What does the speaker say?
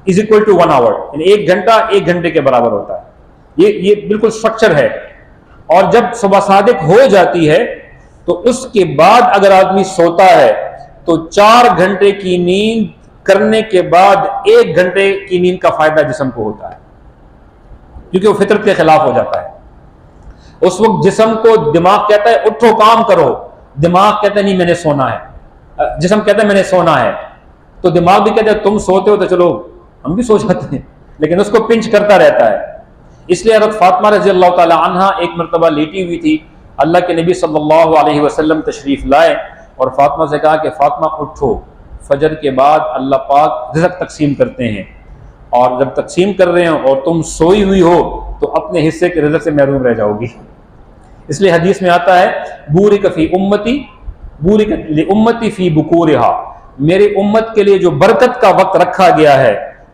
Is equal to 1 our, यानी 1 घंटा 1 घंटे के बराबर होता है। ये बिल्कुल स्ट्रक्चर है। और जब सुबह सादिक हो जाती है तो उसके बाद अगर आदमी सोता है तो 4 घंटे की नींद करने के बाद 1 घंटे की नींद का फायदा जिस्म को होता है, क्योंकि वो फितरत के खिलाफ हो जाता है। उस वक्त जिस्म को दिमाग कहता है उठो काम करो, दिमाग कहता है नहीं मैंने सोना है, जिस्म कहता है मैंने सोना है, तो दिमाग भी कहता है तुम सोते हो तो चलो हम भी सो जाते हैं, लेकिन उसको पिंच करता रहता है। इसलिए हज़रत फातिमा रज़ी अल्लाह ताला अन्हा एक मरतबा लेटी हुई थी, अल्लाह के नबी सल्लल्लाहु अलैहि वसल्लम तशरीफ लाए और फातिमा से कहा कि फातिमा उठो, फजर के बाद अल्लाह पाक रिज़्क़ तकसीम करते हैं, और जब तकसीम कर रहे हो और तुम सोई हुई हो तो अपने हिस्से के रिज़्क़ से महरूम रह जाओगी। इसलिए हदीस में आता है बूरिक फी उम्मती, बूरिक लि उम्मती फी बुकूरिहा, मेरी उम्मत के लिए जो बरकत का वक्त रखा गया है